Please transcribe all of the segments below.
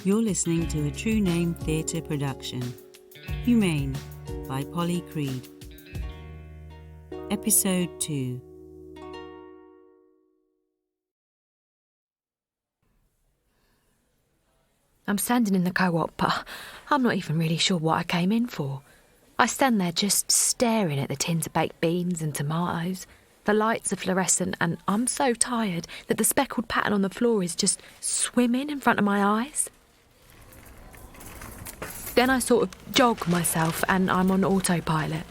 You're listening to a True Name Theatre production. Humane by Polly Creed. Episode.2. I'm standing in the co-op, but I'm not even really sure what I came in for. I stand there just staring at the tins of baked beans and tomatoes. The lights are fluorescent and I'm so tired that the speckled pattern on the floor is just swimming in front of my eyes. Then I sort of jog myself and I'm on autopilot,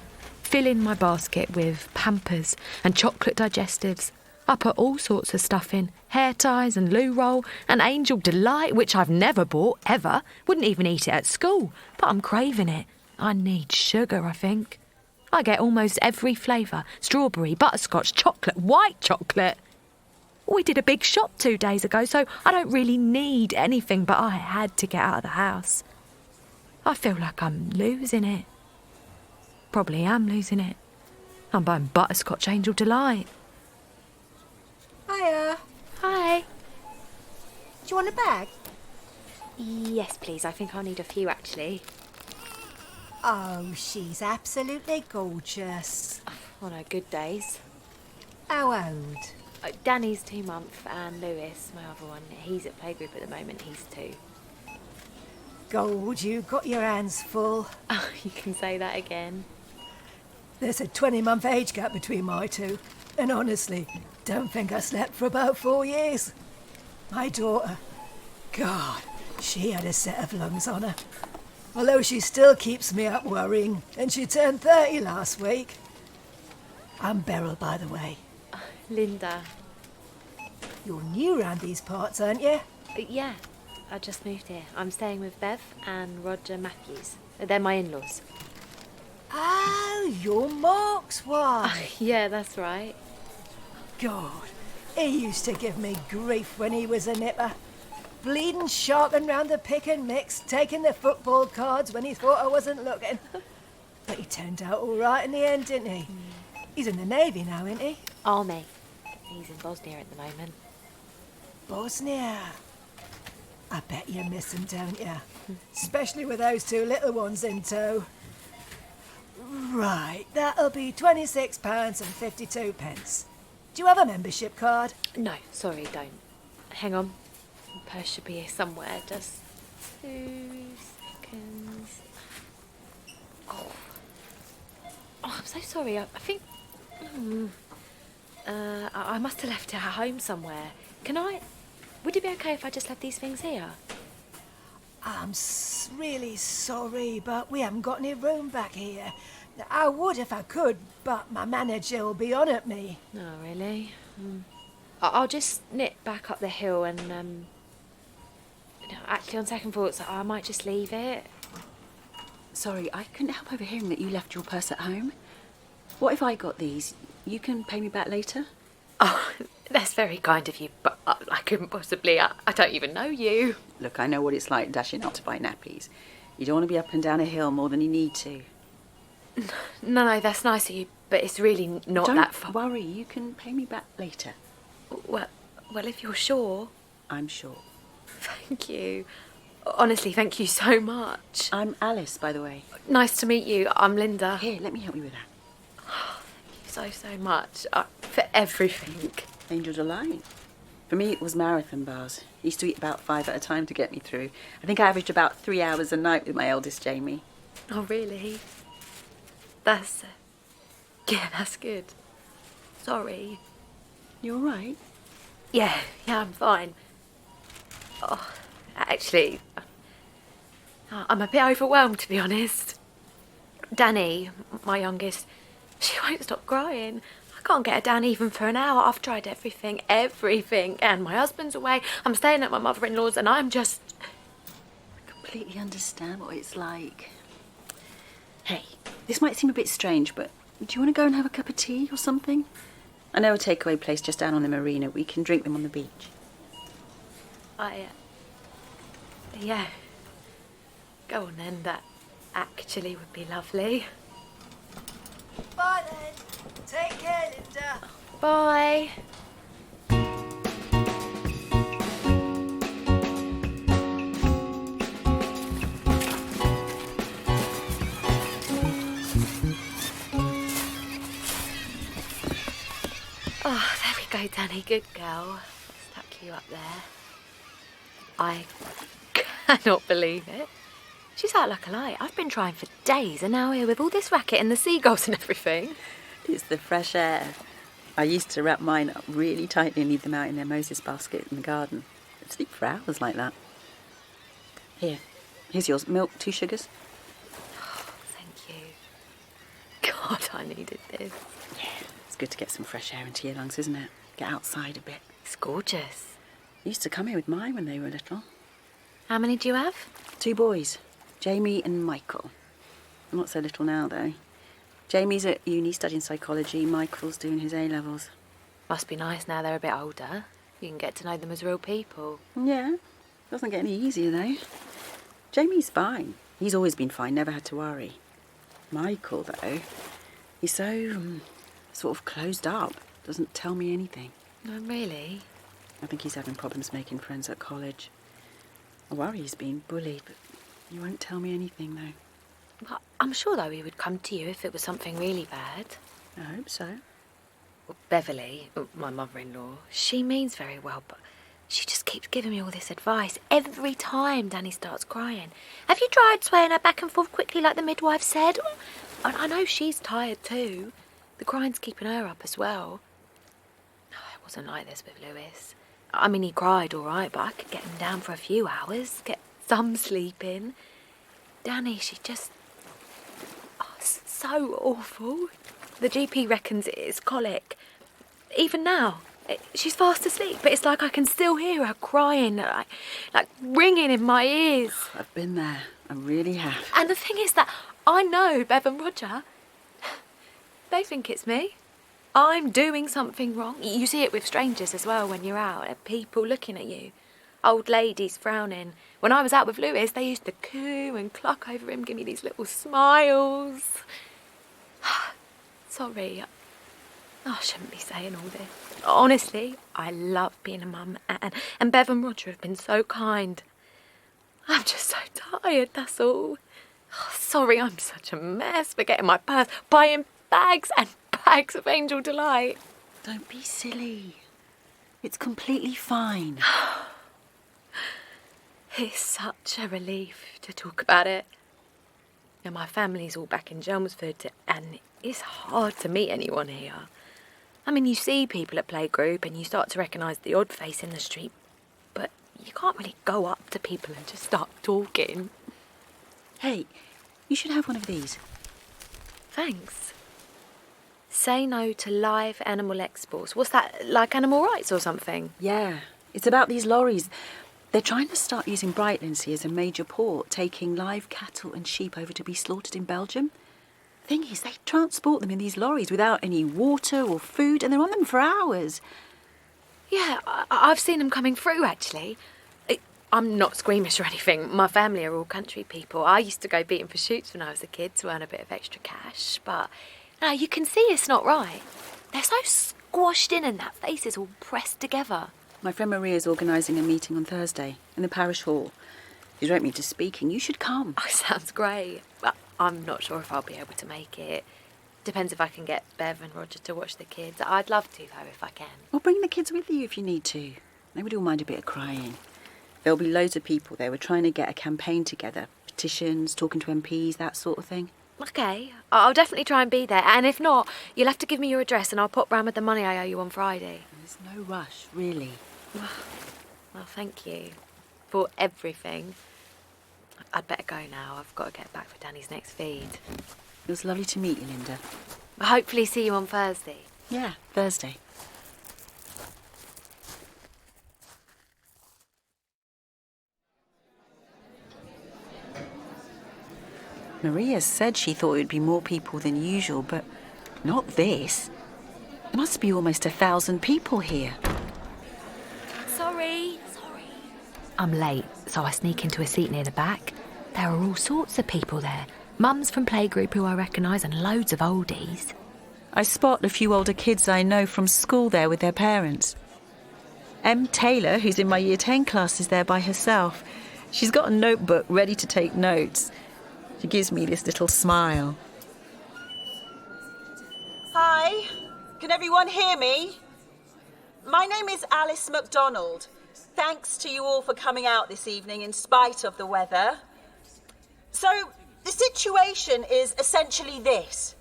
filling my basket with Pampers and chocolate digestives. I put all sorts of stuff in, hair ties and loo roll and Angel Delight, which I've never bought, ever. Wouldn't even eat it at school, but I'm craving it. I need sugar, I think. I get almost every flavour, strawberry, butterscotch, chocolate, white chocolate. We did a big shop 2 days ago, so I don't really need anything, but I had to get out of the house. I feel like I'm losing it. Probably am losing it. I'm buying butterscotch Angel Delight. Hiya. Hi. Do you want a bag? Yes, please. I think I'll need a few, actually. Oh, she's absolutely gorgeous. On our good days. How old? Danny's 2 months and Lewis, my other one, he's at playgroup at the moment, he's 2. Gold, you've got your hands full. Oh, you can say that again. There's a 20-month age gap between my two. And honestly, don't think I slept for about 4 years. My daughter, God, she had a set of lungs on her. Although she still keeps me up worrying, and she turned 30 last week. I'm Beryl, by the way. Linda. You're new round these parts, aren't you? Yeah, I just moved here. I'm staying with Bev and Roger Matthews. They're my in-laws. Oh, you're Mark's wife. Yeah, that's right. God, he used to give me grief when he was a nipper. Bleeding sharking round the pick and mix, taking the football cards when he thought I wasn't looking. But he turned out all right in the end, didn't he? He's in the Navy now, isn't he? Army. He's in Bosnia at the moment. Bosnia. I bet you miss him, don't you? Especially with those 2 little ones in tow. Right, that'll be £26.52. Do you have a membership card? No, sorry, don't. Hang on. The purse should be here somewhere. Just 2 seconds. Oh, I'm so sorry. I think... I must have left it at home somewhere. Would it be okay if I just left these things here? I'm really sorry, but we haven't got any room back here. I would if I could, but my manager will be on at me. Oh, really? I'll just nip back up the hill and, actually, on second thoughts, I might just leave it. Sorry, I couldn't help overhearing that you left your purse at home. What if I got these? You can pay me back later? Oh, that's very kind of you, but I couldn't possibly. I don't even know you. Look, I know what it's like dashing out to buy nappies. You don't want to be up and down a hill more than you need to. No, that's nice of you, but it's really not that far. Don't worry, you can pay me back later. Well, if you're sure. I'm sure. Thank you. Honestly, thank you so much. I'm Alice, by the way. Nice to meet you. I'm Linda. Here, let me help you with that. Thank you so much for everything. Angel Delight. For me, it was marathon bars. Used to eat about 5 at a time to get me through. I think I averaged about 3 hours a night with my eldest, Jamie. Oh, really? That's good. Sorry. You all right? Yeah, I'm fine. Oh, actually, I'm a bit overwhelmed, to be honest. Danny, my youngest, she won't stop crying. I can't get her down even for an hour. I've tried everything, and my husband's away. I'm staying at my mother-in-law's, and I'm just... I completely understand what it's like. Hey, this might seem a bit strange, but do you want to go and have a cup of tea or something? I know a takeaway place just down on the marina. We can drink them on the beach. Yeah. Go on then, that actually would be lovely. Bye then. Take care, Linda. Bye. Oh, there we go, Danny. Good girl. Stuck you up there. I cannot believe it. She's out like a light. I've been trying for days and now here with all this racket and the seagulls and everything. It's the fresh air. I used to wrap mine up really tightly and leave them out in their Moses basket in the garden. I'd sleep for hours like that. Here's yours. Milk, 2 sugars. Oh, thank you. God, I needed this. Yeah, it's good to get some fresh air into your lungs, isn't it? Get outside a bit. It's gorgeous. I used to come here with mine when they were little. How many do you have? 2 boys, Jamie and Michael. Not so little now, though. Jamie's at uni studying psychology. Michael's doing his A-levels. Must be nice now they're a bit older. You can get to know them as real people. Yeah, doesn't get any easier, though. Jamie's fine. He's always been fine, never had to worry. Michael, though, he's so, sort of closed up. Doesn't tell me anything. No, really? I think he's having problems making friends at college. I worry he's being bullied, but he won't tell me anything, though. Well, I'm sure, though, he would come to you if it was something really bad. I hope so. Well, Beverly, my mother-in-law, she means very well, but she just keeps giving me all this advice every time Danny starts crying. Have you tried swaying her back and forth quickly like the midwife said? I know she's tired too. The crying's keeping her up as well. It wasn't like this with Lewis. I mean, he cried all right, but I could get him down for a few hours, get some sleep in. Danny, she just... so awful. The GP reckons it's colic. Even now, she's fast asleep, but it's like I can still hear her crying, like ringing in my ears. I've been there. I really have. And the thing is that I know Bev and Roger, they think it's me. I'm doing something wrong. You see it with strangers as well when you're out, people looking at you. Old ladies frowning. When I was out with Lewis, they used to coo and cluck over him, give me these little smiles. Sorry. I shouldn't be saying all this. Honestly, I love being a mum, and Bev and Roger have been so kind. I'm just so tired, that's all. Sorry, I'm such a mess, forgetting my purse, buying bags and bags of Angel Delight. Don't be silly. It's completely fine. It's such a relief to talk about it. And my family's all back in Chelmsford, and it's hard to meet anyone here. I mean, you see people at playgroup and you start to recognise the odd face in the street, but you can't really go up to people and just start talking. Hey, you should have one of these. Thanks. Say no to live animal exports. What's that, like animal rights or something? Yeah, it's about these lorries. They're trying to start using Brightlingsea as a major port, taking live cattle and sheep over to be slaughtered in Belgium. Thing is, they transport them in these lorries without any water or food, and they're on them for hours. Yeah, I've seen them coming through, actually. I'm not squeamish or anything. My family are all country people. I used to go beating for shoots when I was a kid to earn a bit of extra cash, but no, you can see it's not right. They're so squashed in and that face is all pressed together. My friend Maria's organising a meeting on Thursday in the parish hall. She's wrote me to speaking. You should come. Oh, sounds great. But I'm not sure if I'll be able to make it. Depends if I can get Bev and Roger to watch the kids. I'd love to, though, if I can. Or bring the kids with you if you need to. Nobody will mind a bit of crying. There'll be loads of people there. We're trying to get a campaign together. Petitions, talking to MPs, that sort of thing. OK, I'll definitely try and be there. And if not, you'll have to give me your address and I'll pop round with the money I owe you on Friday. There's no rush, really. Well, thank you for everything. I'd better go now. I've got to get back for Danny's next feed. It was lovely to meet you, Linda. I'll hopefully see you on Thursday. Yeah, Thursday. Maria said she thought it would be more people than usual, but not this. There must be almost 1,000 people here. Sorry. I'm late, so I sneak into a seat near the back. There are all sorts of people there. Mums from playgroup who I recognise and loads of oldies. I spot a few older kids I know from school there with their parents. Em Taylor, who's in my Year 10 class, is there by herself. She's got a notebook ready to take notes. She gives me this little smile. Hi, can everyone hear me? My name is Alice MacDonald. Thanks to you all for coming out this evening in spite of the weather. So, the situation is essentially this.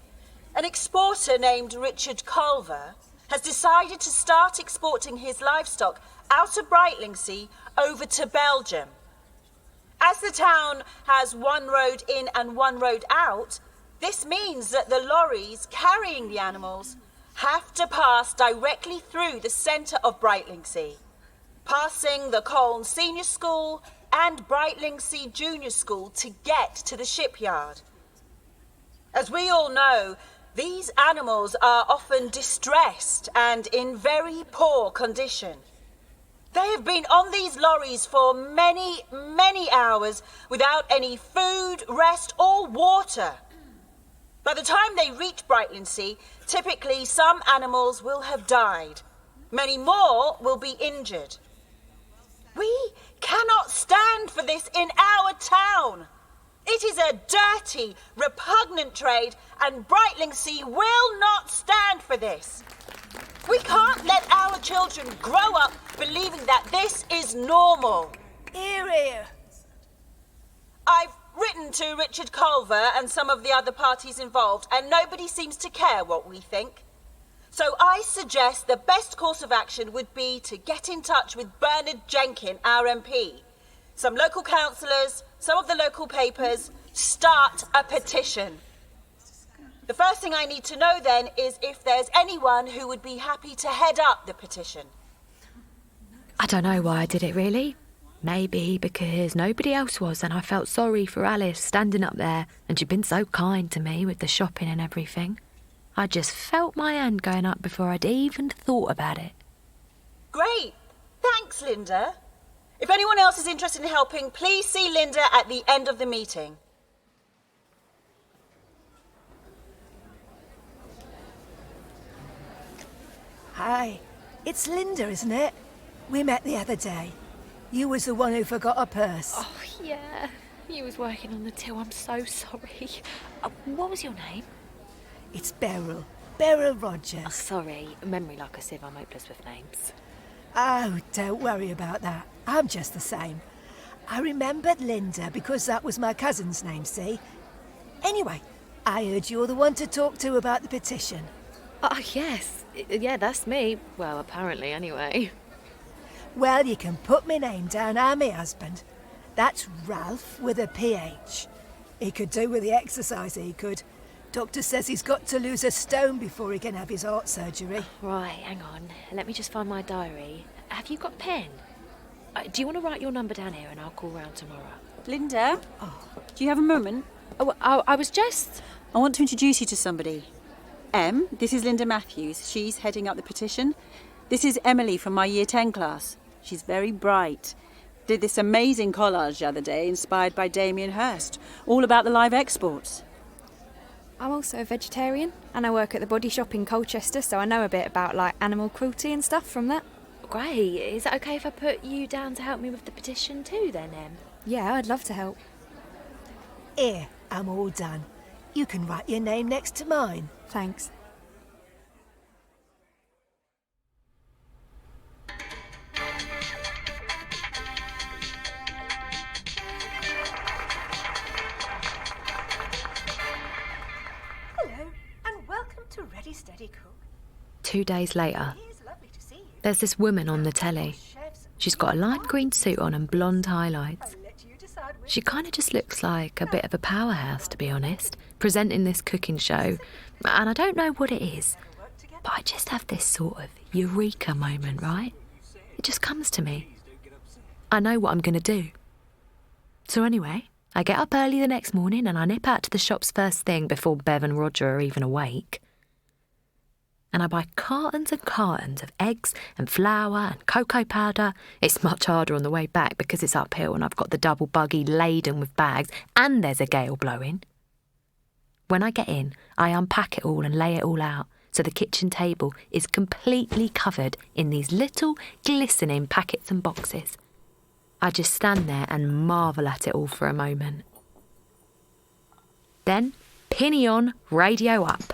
An exporter named Richard Culver has decided to start exporting his livestock out of Brightlingsea over to Belgium. As the town has one road in and one road out, this means that the lorries carrying the animals have to pass directly through the centre of Brightlingsea, passing the Colne Senior School and Brightlingsea Junior School to get to the shipyard. As we all know, these animals are often distressed and in very poor condition. They have been on these lorries for many, many hours without any food, rest or water. By the time they reach Brightlingsea, typically some animals will have died. Many more will be injured. We cannot stand for this in our town. It is a dirty, repugnant trade, and Brightlingsea will not stand for this. We can't let our children grow up believing that this is normal. Hear, hear. I've written to Richard Culver and some of the other parties involved, and nobody seems to care what we think. So I suggest the best course of action would be to get in touch with Bernard Jenkin, our MP, some local councillors, some of the local papers, start a petition. The first thing I need to know then is if there's anyone who would be happy to head up the petition. I don't know why I did it, really. Maybe because nobody else was and I felt sorry for Alice standing up there and she'd been so kind to me with the shopping and everything. I just felt my hand going up before I'd even thought about it. Great. Thanks, Linda. If anyone else is interested in helping, please see Linda at the end of the meeting. Hi, it's Linda, isn't it? We met the other day. You was the one who forgot her purse. Oh, yeah. You was working on the till. I'm so sorry. What was your name? It's Beryl. Beryl Rogers. Oh, sorry. Memory like a sieve. I'm hopeless with names. Oh, don't worry about that. I'm just the same. I remembered Linda because that was my cousin's name, see? Anyway, I heard you're the one to talk to about the petition. Oh, yes. Yeah, that's me. Well, apparently, anyway. Well, you can put my name down. I'm my husband. That's Ralph with a PH. He could do with the exercise, he could. Doctor says he's got to lose a stone before he can have his heart surgery. Right, hang on. Let me just find my diary. Have you got a pen? Do you want to write your number down here and I'll call round tomorrow? Linda, do you have a moment? Oh, I was just... I want to introduce you to somebody. This is Linda Matthews. She's heading up the petition. This is Emily from my Year 10 class. She's very bright. Did this amazing collage the other day, inspired by Damien Hirst, all about the live exports. I'm also a vegetarian and I work at the body shop in Colchester, so I know a bit about animal cruelty and stuff from that. Great. Is it okay if I put you down to help me with the petition too then, Em? Yeah, I'd love to help. Here, I'm all done. You can write your name next to mine. Thanks. Hello, and welcome to Ready Steady Cook. 2 days later, It's lovely to see you. there's this woman on the telly. She's got a light green suit on and blonde highlights. I'll let you decide which. She kind of just looks like a bit of a powerhouse, to be honest, presenting this cooking show. And I don't know what it is, but I just have this sort of eureka moment, right? It just comes to me. I know what I'm going to do. So anyway, I get up early the next morning and I nip out to the shops first thing before Bev and Roger are even awake. And I buy cartons and cartons of eggs and flour and cocoa powder. It's much harder on the way back because it's uphill and I've got the double buggy laden with bags and there's a gale blowing. When I get in, I unpack it all and lay it all out so the kitchen table is completely covered in these little glistening packets and boxes. I just stand there and marvel at it all for a moment. Then, pinny on, radio up.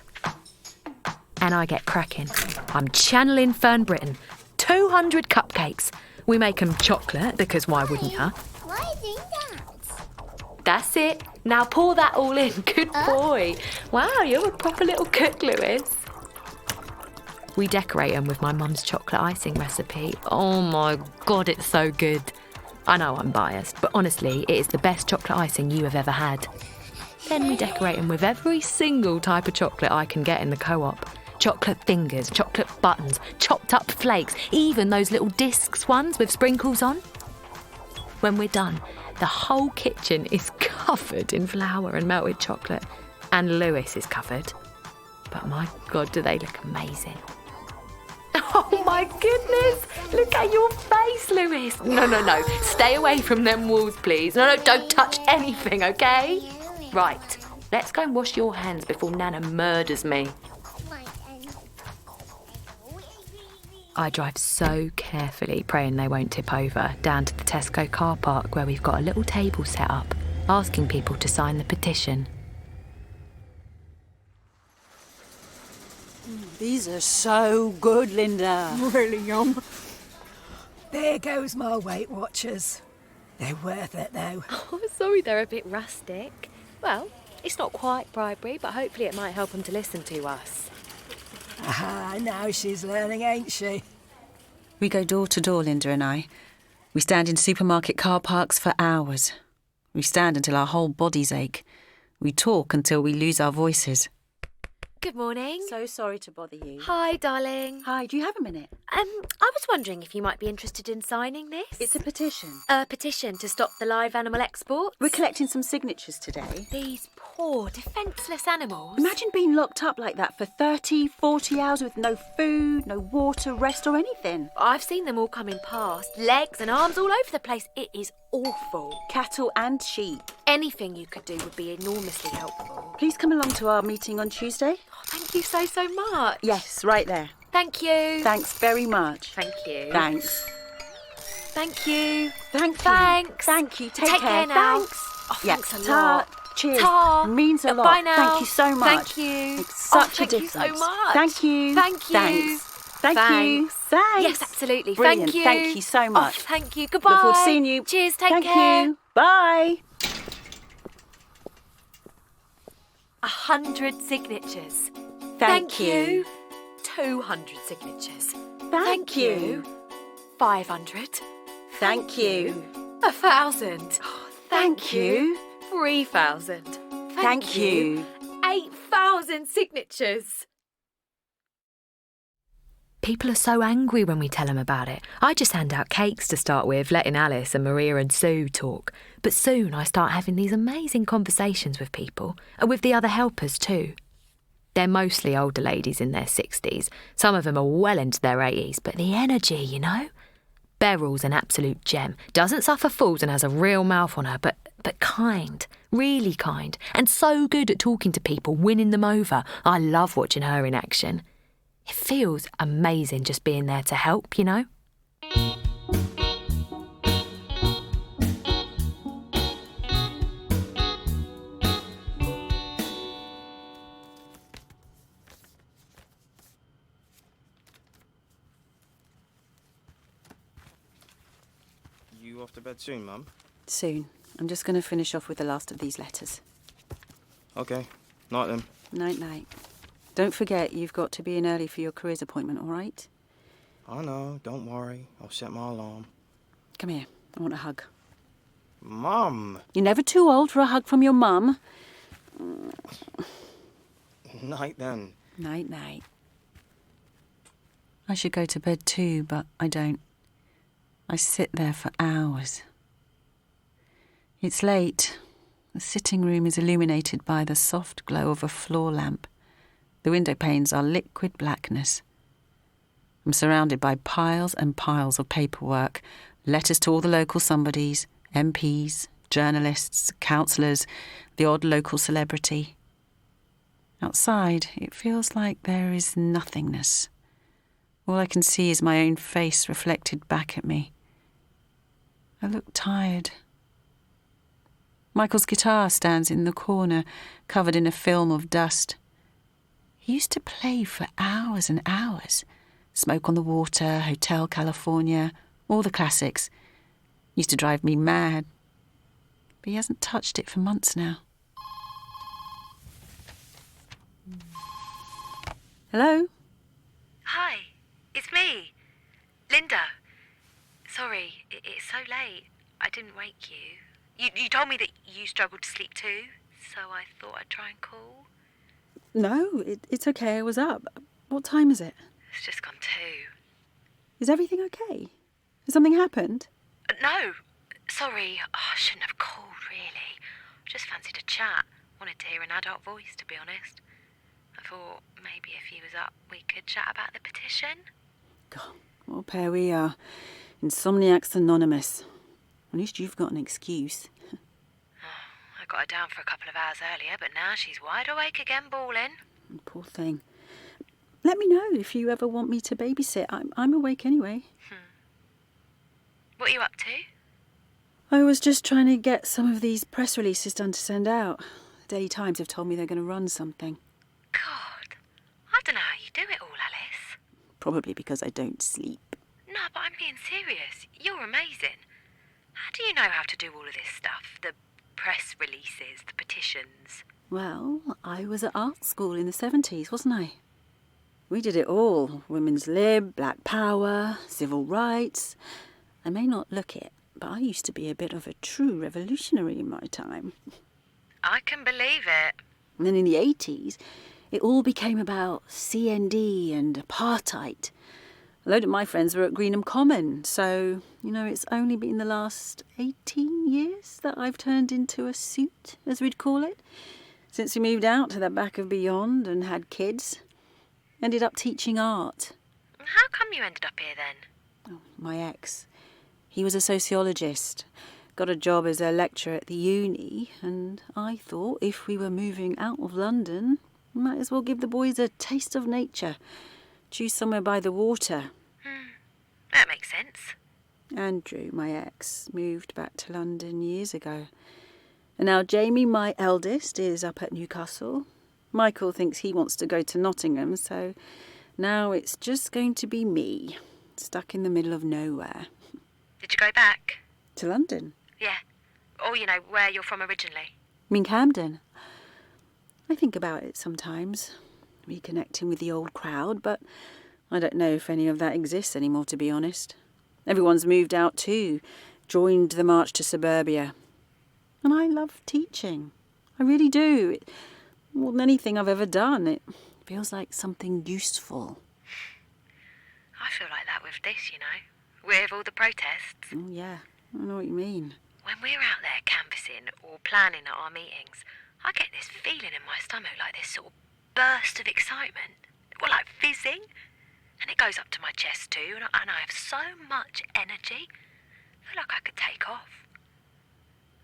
And I get cracking. I'm channeling Fern Britain, 200 cupcakes. We make 'em chocolate, because why wouldn't ya? Why do that? That's it. Now pour that all in. Good boy. Wow, you're a proper little cook, Lewis. We decorate them with my mum's chocolate icing recipe. Oh my God, it's so good. I know I'm biased, but honestly, it is the best chocolate icing you have ever had. Then we decorate them with every single type of chocolate I can get in the co-op. Chocolate fingers, chocolate buttons, chopped up flakes, even those little discs ones with sprinkles on. When we're done, the whole kitchen is covered in flour and melted chocolate. And Lewis is covered. But my God, do they look amazing. Oh my goodness! Look at your face, Lewis. No. Stay away from them walls, please. No, don't touch anything, okay? Right, let's go and wash your hands before Nana murders me. I drive so carefully, praying they won't tip over, down to the Tesco car park where we've got a little table set up, asking people to sign the petition. These are so good, Linda. Really yum. There goes my Weight Watchers. They're worth it, though. Oh, sorry they're a bit rustic. Well, it's not quite bribery, but hopefully it might help them to listen to us. Ah, now she's learning, ain't she? We go door to door, Linda and I. We stand in supermarket car parks for hours. We stand until our whole bodies ache. We talk until we lose our voices. Good morning. So sorry to bother you. Hi, darling. Hi, do you have a minute? I was wondering if you might be interested in signing this. It's a petition. A petition to stop the live animal exports. We're collecting some signatures today. These poor, defenceless animals. Imagine being locked up like that for 30, 40 hours with no food, no water, rest or anything. I've seen them all coming past, legs and arms all over the place. It is awful. Cattle and sheep. Anything you could do would be enormously helpful. Please come along to our meeting on Tuesday. Oh, thank you so much. Yes, right there. Thank you. Thanks very much. Thank you. Thanks. Thank you. Thank you. Thanks. Thank you. Take care now. Thanks. Oh, thanks a Ta. lot. Cheers. Ta. Means a lot. Bye now. Thank you so much. Thank you. Makes such a thank you difference. so much. Thank you. Thank you. Thanks. Thank you. Thanks. Yes, absolutely. Brilliant. Thank you. Thank you so much. Oh, thank you. Goodbye. Look forward to seeing you. Cheers. Take Thank care. you. Bye. 100 signatures. Thank you. 200 signatures. Thank you. 500. Thank you. 1,000. Thank you. 3,000. Thank you. 8,000 signatures. People are so angry when we tell them about it. I just hand out cakes to start with, letting Alice and Maria and Sue talk. But soon I start having these amazing conversations with people, and with the other helpers too. They're mostly older ladies in their 60s. Some of them are well into their 80s, but the energy, you know? Beryl's an absolute gem. Doesn't suffer fools and has a real mouth on her, but kind. Really kind. And so good at talking to people, winning them over. I love watching her in action. It feels amazing just being there to help, you know? You off to bed soon, Mum? Soon. I'm just going to finish off with the last of these letters. Okay. Night then. Night. Don't forget, you've got to be in early for your careers appointment, all right? I know. Don't worry. I'll set my alarm. Come here. I want a hug. Mum! You're never too old for a hug from your mum. Night then. Night. I should go to bed too, but I don't. I sit there for hours. It's late. The sitting room is illuminated by the soft glow of a floor lamp. The window panes are liquid blackness. I'm surrounded by piles and piles of paperwork, letters to all the local somebodies, MPs, journalists, councillors, the odd local celebrity. Outside, it feels like there is nothingness. All I can see is my own face reflected back at me. I look tired. Michael's guitar stands in the corner, covered in a film of dust. He used to play for hours and hours, Smoke on the Water, Hotel California, all the classics. Used to drive me mad. But he hasn't touched it for months now. Hello? Hi, it's me, Linda. Sorry, it's so late. I didn't wake you. You told me that you struggled to sleep too, so I thought I'd try and call. No, it's okay. I was up. What time is it? It's just gone 2. Is everything okay? Has something happened? No, sorry. I shouldn't have called, really. I just fancied a chat. Wanted to hear an adult voice, to be honest. I thought maybe if he was up, we could chat about the petition. God, what a pair we are. Insomniacs Anonymous. At least you've got an excuse. I got her down for a couple of hours earlier, but now she's wide awake again, bawling. Poor thing. Let me know if you ever want me to babysit. I'm awake anyway. What are you up to? I was just trying to get some of these press releases done to send out. The Daily Times have told me they're going to run something. God, I don't know how you do it all, Alice. Probably because I don't sleep. No, but I'm being serious. You're amazing. How do you know how to do all of this stuff? The press releases, the petitions. Well, I was at art school in the 70s, wasn't I? We did it all. Women's lib, black power, civil rights. I may not look it, but I used to be a bit of a true revolutionary in my time. I can believe it. And then in the 80s, it all became about CND and apartheid. A load of my friends were at Greenham Common, so, it's only been the last 18 years that I've turned into a suit, as we'd call it. Since we moved out to the back of Beyond and had kids. Ended up teaching art. How come you ended up here then? Oh, my ex. He was a sociologist. Got a job as a lecturer at the uni, and I thought if we were moving out of London, might as well give the boys a taste of nature. Choose somewhere by the water. That makes sense. Andrew, my ex, moved back to London years ago. And now Jamie, my eldest, is up at Newcastle. Michael thinks he wants to go to Nottingham, so now it's just going to be me, stuck in the middle of nowhere. Did you go back? To London? Yeah. Or, where you're from originally. I mean Camden. I think about it sometimes, reconnecting with the old crowd, but I don't know if any of that exists anymore, to be honest. Everyone's moved out too, joined the march to suburbia. And I love teaching. I really do. More than anything I've ever done, it feels like something useful. I feel like that with this, with all the protests. Oh, yeah, I know what you mean. When we're out there canvassing or planning at our meetings, I get this feeling in my stomach, like this sort of burst of excitement. Well, like fizzing. And it goes up to my chest too, and I have so much energy. I feel like I could take off.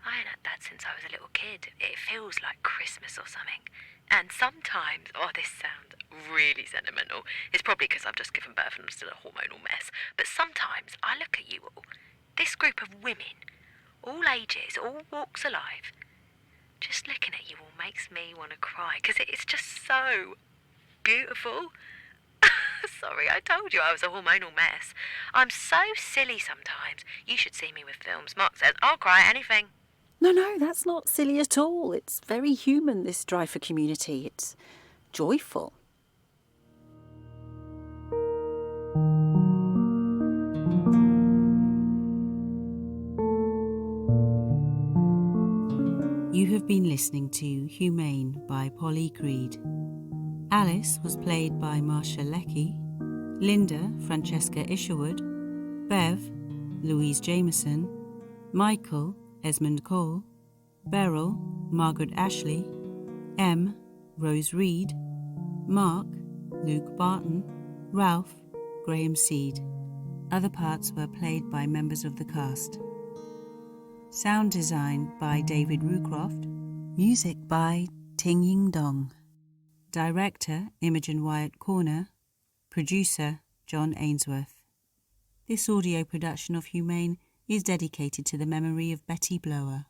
I ain't had that since I was a little kid. It feels like Christmas or something. And sometimes, this sounds really sentimental. It's probably because I've just given birth and I'm still a hormonal mess. But sometimes I look at you all, this group of women, all ages, all walks of life. Just looking at you all makes me want to cry, because it's just so beautiful. Sorry, I told you I was a hormonal mess. I'm so silly sometimes. You should see me with films. Mark says, I'll cry at anything. No, that's not silly at all. It's very human, this drive for community. It's joyful. You have been listening to Humane by Polly Creed. Alice was played by Marsha Leckie, Linda Francesca Isherwood, Bev Louise Jameson, Michael Esmond Cole, Beryl Margaret Ashley, M Rose Reed, Mark Luke Barton, Ralph Graham Seed. Other parts were played by members of the cast. Sound design by David Rucroft. Music by Ting Ying Dong. Director Imogen Wyatt Corner. Producer John Ainsworth. This audio production of Humane is dedicated to the memory of Betty Blower.